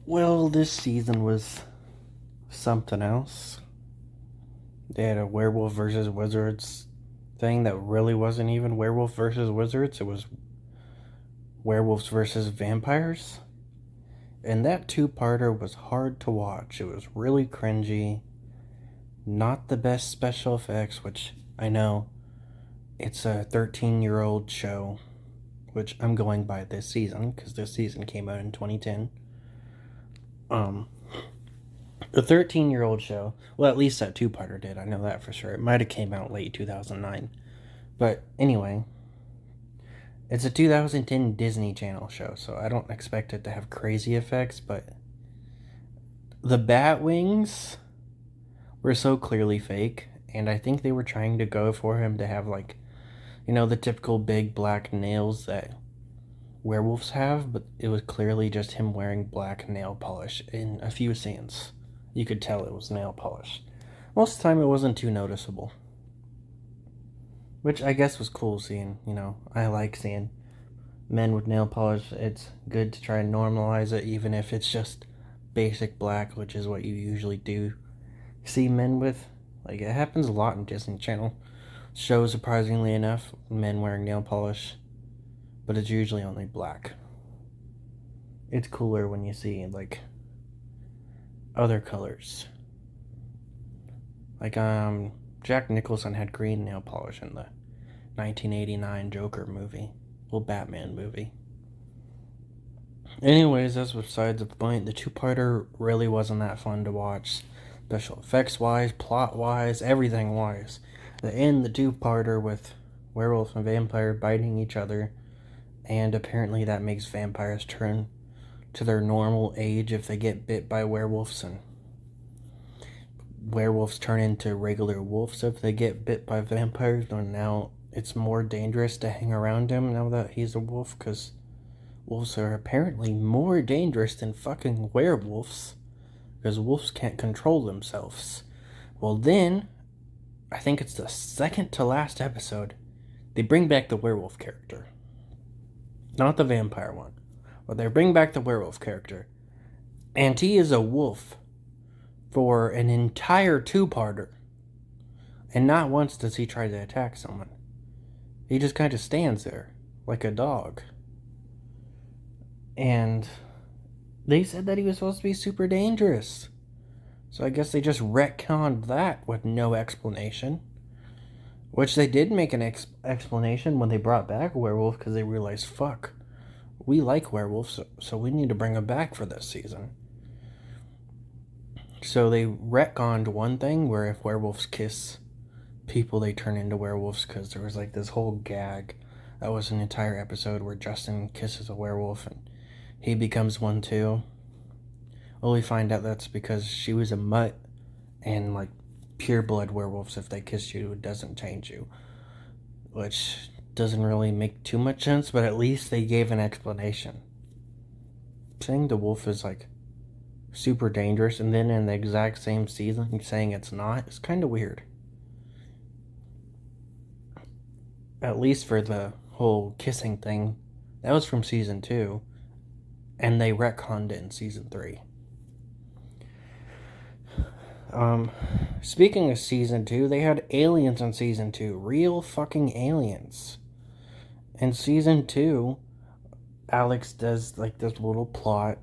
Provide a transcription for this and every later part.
Well, this season was something else. They had a werewolf versus wizards thing that really wasn't even werewolf versus wizards. It was werewolves versus vampires. And that two-parter was hard to watch. It was really cringy. Not the best special effects, which I know it's a 13-year-old show, which I'm going by this season because this season came out in 2010. Um, the 13-year-old show, well, at least that two-parter did. I know that for sure. It might have came out late 2009. But anyway, it's a 2010 Disney Channel show, so I don't expect it to have crazy effects, but the bat wings were so clearly fake, and I think they were trying to go for him to have, like, the typical big black nails that werewolves have, but it was clearly just him wearing black nail polish in a few scenes. You could tell it was nail polish. Most of the time it wasn't too noticeable. Which I guess was cool seeing, I like seeing men with nail polish. It's good to try and normalize it, even if it's just basic black, which is what you usually do see men with. Like, it happens a lot in Disney Channel shows, surprisingly enough, men wearing nail polish, but it's usually only black. It's cooler when you see, like, other colors. Like, Jack Nicholson had green nail polish in the 1989 Joker movie. Well, Batman movie. Anyways, that's besides the point. The two-parter really wasn't that fun to watch. Special effects-wise, plot-wise, everything-wise. The end, the two-parter with werewolf and vampire biting each other, and apparently that makes vampires turn to their normal age if they get bit by werewolves, and werewolves turn into regular wolves if they get bit by vampires, and now it's more dangerous to hang around him now that he's a wolf, because wolves are apparently more dangerous than fucking werewolves, because wolves can't control themselves. Well, then, I think it's the second to last episode, they bring back the werewolf character. Not the vampire one, but they bring back the werewolf character. And he is a wolf for an entire two-parter. And not once does he try to attack someone. He just kind of stands there, like a dog. And they said that he was supposed to be super dangerous. So I guess they just retconned that with no explanation. Which they did make an explanation when they brought back a werewolf, because they realized, fuck, we like werewolves, so we need to bring them back for this season. So they retconned one thing where if werewolves kiss people, they turn into werewolves, because there was like this whole gag. That was an entire episode where Justin kisses a werewolf and he becomes one too. Well, we find out that's because she was a mutt, and like pure blood werewolves, if they kiss you, it doesn't change you. Which doesn't really make too much sense, but at least they gave an explanation. Saying the wolf is like super dangerous, and then in the exact same season saying it's not, is kind of weird. At least for the whole kissing thing, that was from season 2, and they retconned it in season 3. Speaking of season 2, they had aliens in season 2. Real fucking aliens. In season 2, Alex does like this little plot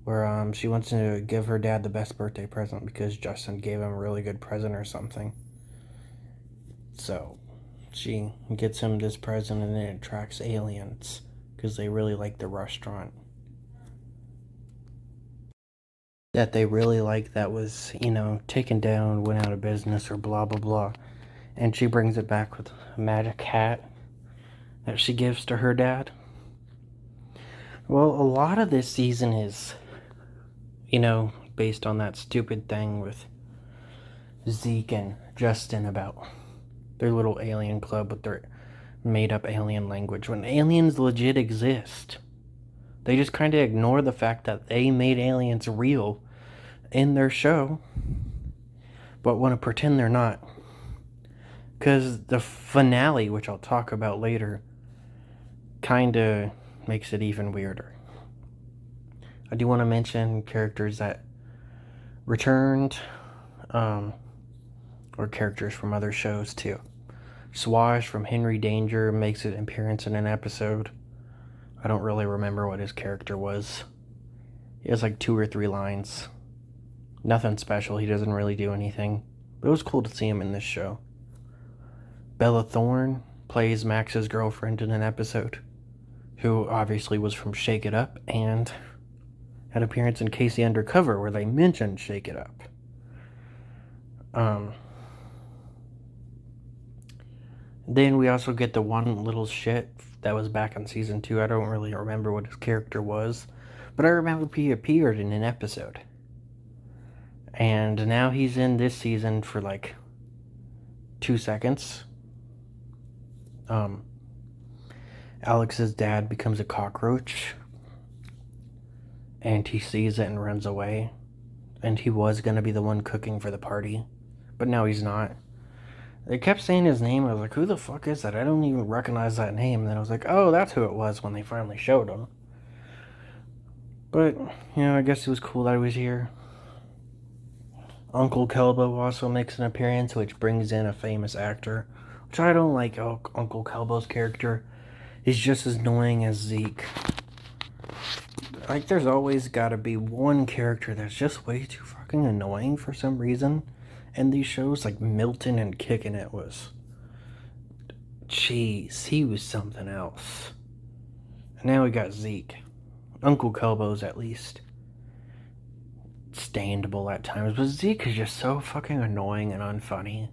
where she wants to give her dad the best birthday present because Justin gave him a really good present or something. So she gets him this present, and it attracts aliens because they really like the restaurant that they really like that was, taken down, went out of business, or blah blah blah. And she brings it back with a magic hat that she gives to her dad. Well, a lot of this season is, based on that stupid thing with Zeke and Justin about their little alien club with their made-up alien language, when aliens legit exist. They just kind of ignore the fact that they made aliens real in their show, but want to pretend they're not. Because the finale, which I'll talk about later, kind of makes it even weirder. I do want to mention characters that returned, or characters from other shows too. Swash from Henry Danger makes an appearance in an episode. I don't really remember what his character was. He has like 2 or 3 lines. Nothing special, he doesn't really do anything. But it was cool to see him in this show. Bella Thorne plays Max's girlfriend in an episode, who obviously was from Shake It Up and had an appearance in Casey Undercover where they mentioned Shake It Up. Then we also get the one little shit that was back in season 2. I don't really remember what his character was, but I remember he appeared in an episode. And now he's in this season for like 2 seconds. Alex's dad becomes a cockroach, and he sees it and runs away. And he was going to be the one cooking for the party, but now he's not. They kept saying his name. I was like, who the fuck is that? I don't even recognize that name. And then I was like, oh, that's who it was when they finally showed him. But, I guess it was cool that he was here. Uncle Kelbo also makes an appearance, which brings in a famous actor, which I don't like. Uncle Kelbo's character. He's just as annoying as Zeke. Like, there's always got to be one character that's just way too fucking annoying for some reason. And these shows, like Milton and Kickin' It was... Jeez, he was something else. And now we got Zeke. Uncle Kelbo's at least standable at times, but Zeke is just so fucking annoying and unfunny.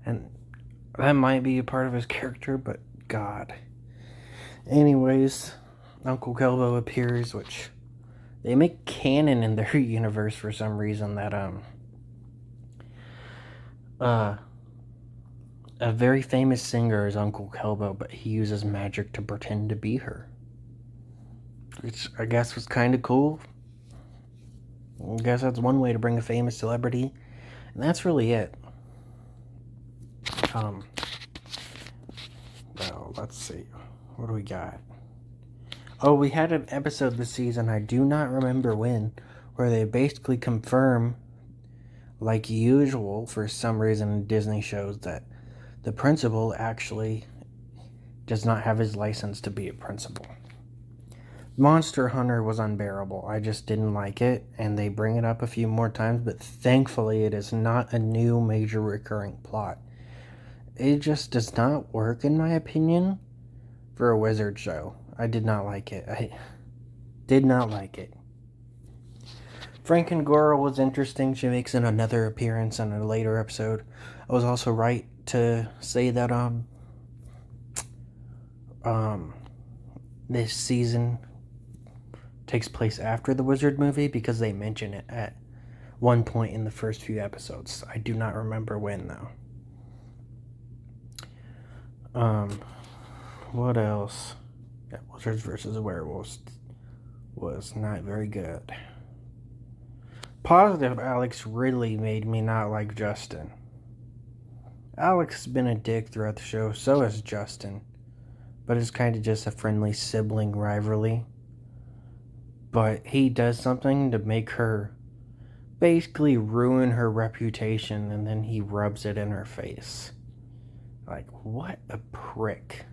And that might be a part of his character, but God. Anyways, Uncle Kelbo appears, which they make canon in their universe for some reason that a very famous singer is Uncle Kelbo, but he uses magic to pretend to be her, which I guess was kind of cool. I guess that's one way to bring a famous celebrity, and that's really it. Well, let's see. What do we got? Oh, we had an episode this season, I do not remember when, where they basically confirm, like usual for some reason in Disney shows, that the principal actually does not have his license to be a principal. Monster Hunter was unbearable. I just didn't like it, and they bring it up a few more times, but thankfully it is not a new major recurring plot. It just does not work, in my opinion, for a wizard show. I did not like it. I did not like it. Frankengora was interesting. She makes another appearance in a later episode. I was also right to say that this season takes place after the Wizard movie, because they mention it at one point in the first few episodes. I do not remember when, though. What else? Yeah, Wizards vs. Werewolves was not very good. Positive Alex really made me not like Justin. Alex has been a dick throughout the show, so has Justin. But it's kind of just a friendly sibling rivalry. But he does something to make her basically ruin her reputation, and then he rubs it in her face. Like, what a prick.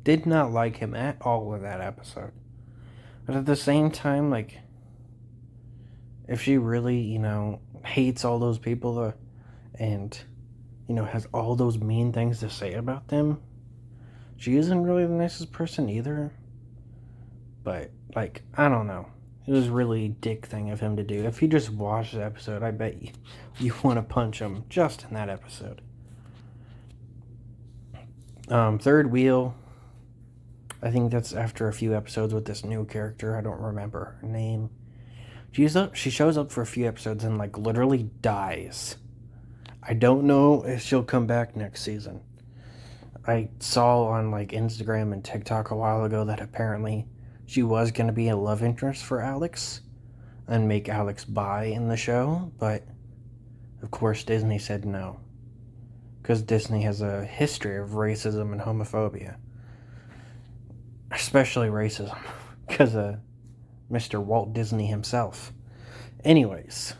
Did not like him at all in that episode. But at the same time, like, if she really, hates all those people and, has all those mean things to say about them, she isn't really the nicest person either. But, like, I don't know. It was really a dick thing of him to do. If you just watched the episode, I bet you want to punch him just in that episode. Third wheel. I think that's after a few episodes with this new character. I don't remember her name. She shows up for a few episodes and, like, literally dies. I don't know if she'll come back next season. I saw on, like, Instagram and TikTok a while ago that apparently she was going to be a love interest for Alex and make Alex bi in the show, but of course Disney said no. Because Disney has a history of racism and homophobia. Especially racism. Because Mr. Walt Disney himself. Anyways,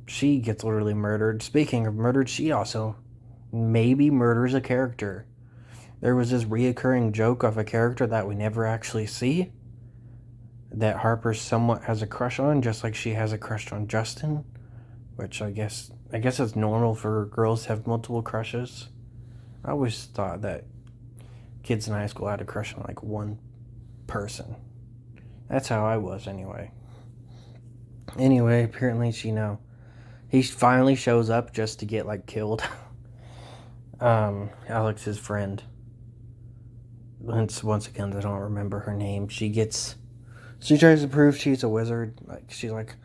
she gets literally murdered. Speaking of murdered, she also maybe murders a character. There was this reoccurring joke of a character that we never actually see that Harper somewhat has a crush on, just like she has a crush on Justin, which I guess it's normal for girls to have multiple crushes. I always thought that kids in high school had a crush on like one person. That's how I was anyway. Anyway, apparently he finally shows up just to get like killed. Alex's friend. Once again, I don't remember her name. She tries to prove she's a wizard. Like she's like,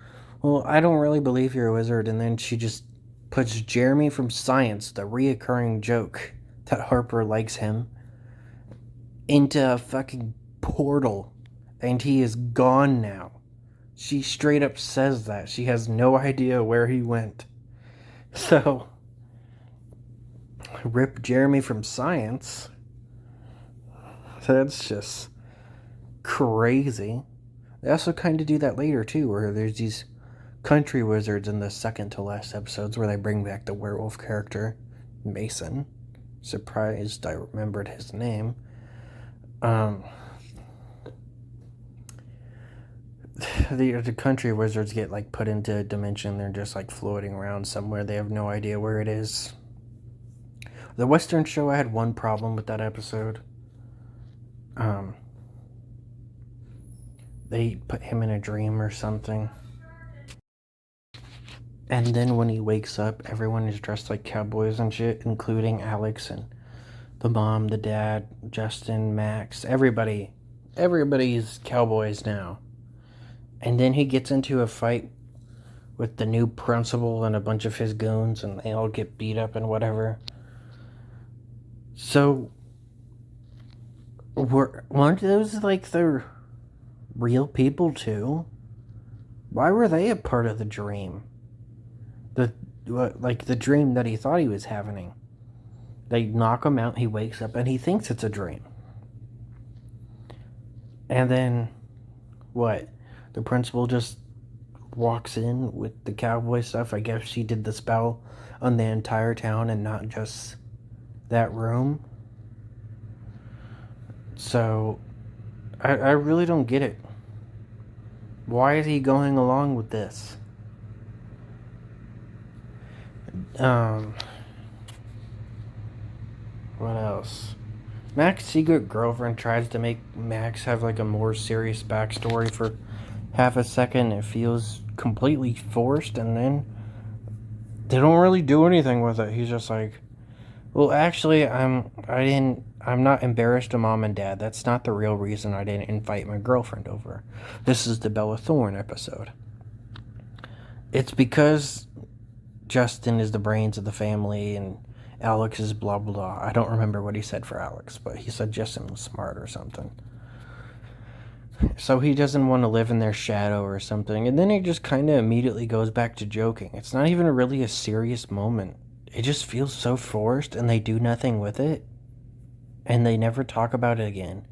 well, I don't really believe you're a wizard, and then she just puts Jeremy from Science, the reoccurring joke that Harper likes him, into a fucking portal, and he is gone now. She straight up says that. She has no idea where he went. So, rip Jeremy from Science. That's just crazy. They also kind of do that later, too, where there's these country wizards in the second to last episodes where they bring back the werewolf character, Mason. Surprised I remembered his name. The country wizards get like put into a dimension. They're just like floating around somewhere. They have no idea where it is. The Western show, I had one problem with that episode. They put him in a dream or something. And then when he wakes up, everyone is dressed like cowboys and shit, including Alex and the mom, the dad, Justin, Max, everybody. Everybody's cowboys now. And then he gets into a fight with the new principal and a bunch of his goons, and they all get beat up and whatever. So, weren't those like the real people too? Why were they a part of the dream? The dream that he thought he was having. They knock him out, he wakes up, and he thinks it's a dream. And then, what? The principal just walks in with the cowboy stuff. I guess she did the spell on the entire town and not just that room. So, I really don't get it. Why is he going along with this? What else? Max's secret girlfriend tries to make Max have like a more serious backstory for half a second. It feels completely forced, and then they don't really do anything with it. He's just like, well, actually, I'm not embarrassed to mom and dad. That's not the real reason I didn't invite my girlfriend over. This is the Bella Thorne episode. It's because Justin is the brains of the family and Alex is blah blah. I don't remember what he said for Alex, but he said Justin was smart or something. So he doesn't want to live in their shadow or something. And then he just kind of immediately goes back to joking. It's not even really a serious moment. It just feels so forced, and they do nothing with it. And they never talk about it again.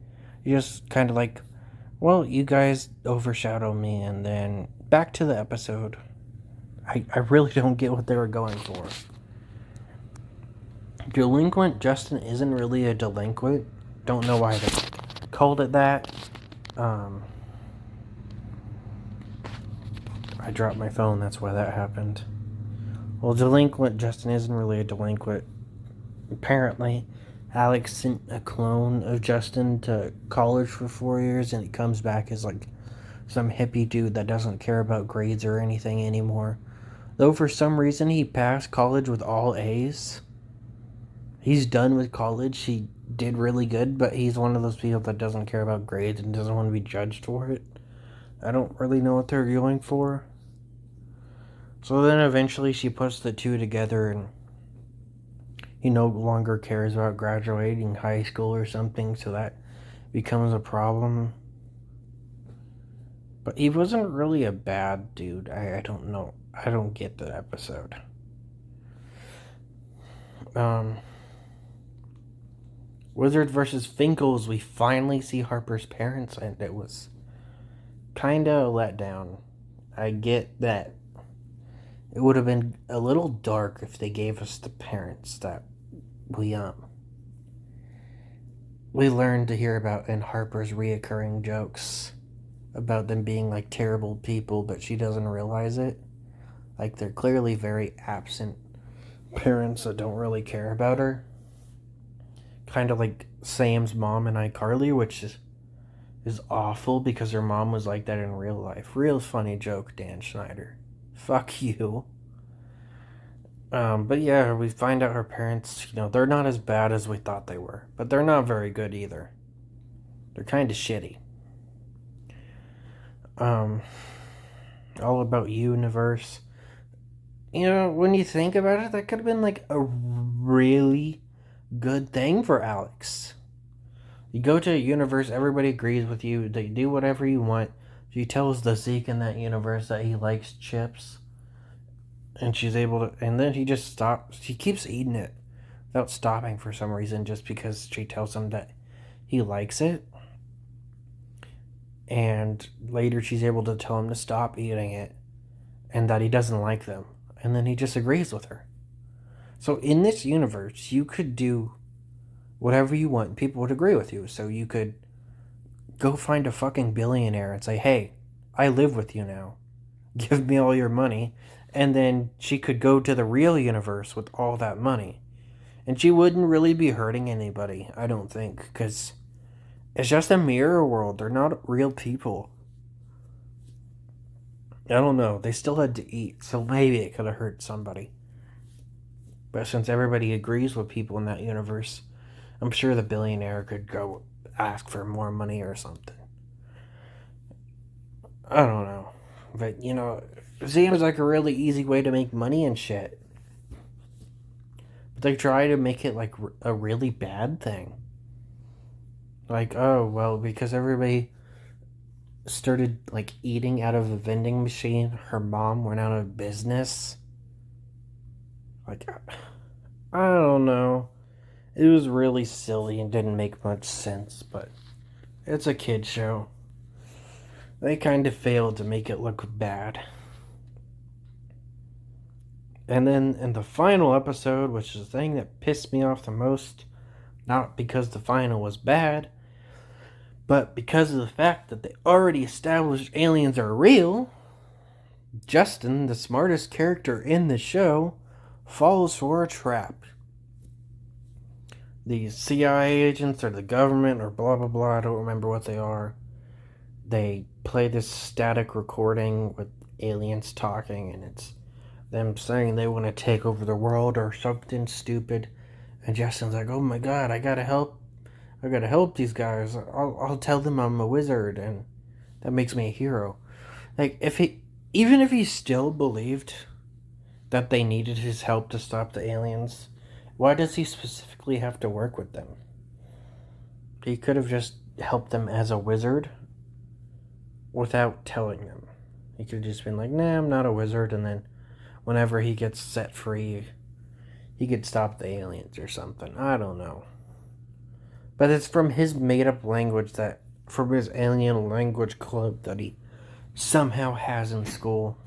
You just kind of like, well, you guys overshadow me, and then back to the episode. I really don't get what they were going for. Delinquent Justin isn't really a delinquent. Don't know why they called it that. I dropped my phone, that's why that happened. Well, delinquent Justin isn't really a delinquent. Apparently, Alex sent a clone of Justin to college for 4 years, and he comes back as like some hippie dude that doesn't care about grades or anything anymore. Though for some reason he passed college with all A's. He's done with college. He did really good, but he's one of those people that doesn't care about grades and doesn't want to be judged for it. I don't really know what they're going for. So then eventually she puts the two together, and he no longer cares about graduating high school or something, so that becomes a problem. But he wasn't really a bad dude. I don't know. I don't get the episode. Wizards versus Finkles, we finally see Harper's parents, and it was kind of a letdown. I get that it would have been a little dark if they gave us the parents that we learned to hear about in Harper's reoccurring jokes about them being like terrible people, but she doesn't realize it. Like they're clearly very absent parents that don't really care about her. Kind of like Sam's mom in iCarly, which is awful because her mom was like that in real life. Real funny joke, Dan Schneider. Fuck you. But yeah, we find out her parents, they're not as bad as we thought they were. But they're not very good either. They're kind of shitty. All About Universe. When you think about it, that could have been like a really good thing for Alex. You go to a universe, everybody agrees with you, they do whatever you want. She tells the Zeke in that universe that he likes chips. And she's able to, and then he just stops. She keeps eating it without stopping for some reason, just because she tells him that he likes it. And later she's able to tell him to stop eating it and that he doesn't like them. And then he just agrees with her. So in this universe, you could do whatever you want. People would agree with you. So you could go find a fucking billionaire and say, hey, I live with you now. Give me all your money. And then she could go to the real universe with all that money. And she wouldn't really be hurting anybody, I don't think. Because it's just a mirror world. They're not real people. I don't know. They still had to eat. So maybe it could have hurt somebody. But since everybody agrees with people in that universe, I'm sure the billionaire could go ask for more money or something. I don't know. But, it seems like a really easy way to make money and shit. But they try to make it like a really bad thing. Like, oh, well, because everybody started like eating out of a vending machine, her mom went out of business. Like, I don't know. It was really silly and didn't make much sense, but it's a kid show. They kind of failed to make it look bad. And then in the final episode, which is the thing that pissed me off the most, not because the final was bad, but because of the fact that they already established aliens are real, Justin, the smartest character in the show, falls for a trap. These CIA agents or the government or blah blah blah, I don't remember what they are. They play this static recording with aliens talking, and it's them saying they want to take over the world or something stupid. And Justin's like, oh my god, I gotta help these guys. I'll tell them I'm a wizard, and that makes me a hero. Like, even if he still believed that they needed his help to stop the aliens, why does he specifically have to work with them? He could have just helped them as a wizard without telling them. He could have just been like, nah, I'm not a wizard, and then whenever he gets set free, he could stop the aliens or something. I don't know. But it's from his made-up language from his alien language club that he somehow has in school.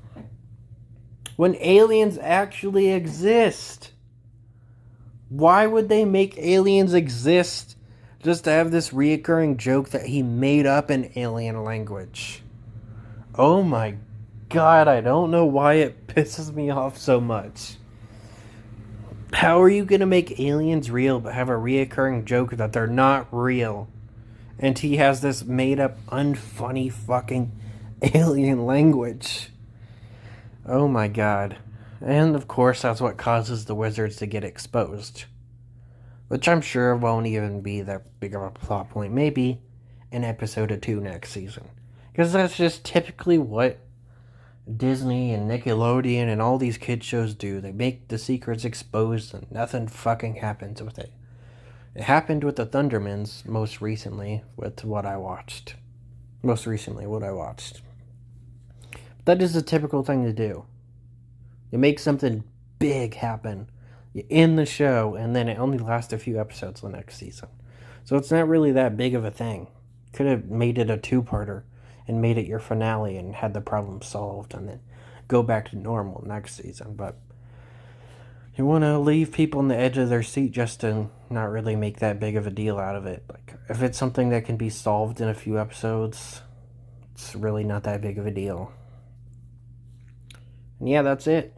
When aliens actually exist. Why would they make aliens exist just to have this reoccurring joke that he made up in alien language? Oh my god, I don't know why it pisses me off so much. How are you going to make aliens real but have a reoccurring joke that they're not real? And he has this made up, unfunny fucking alien language. Oh my god. And of course, that's what causes the wizards to get exposed. Which I'm sure won't even be that big of a plot point. Maybe an episode or two next season. Because that's just typically what Disney and Nickelodeon and all these kid shows do. They make the secrets exposed and nothing fucking happens with it. It happened with the Thundermans most recently with what I watched. That is a typical thing to do. You make something big happen. You end the show, and then it only lasts a few episodes the next season. So it's not really that big of a thing. Could have made it a two-parter and made it your finale and had the problem solved and then go back to normal next season. But you want to leave people on the edge of their seat just to not really make that big of a deal out of it. Like, if it's something that can be solved in a few episodes, it's really not that big of a deal. And yeah, that's it.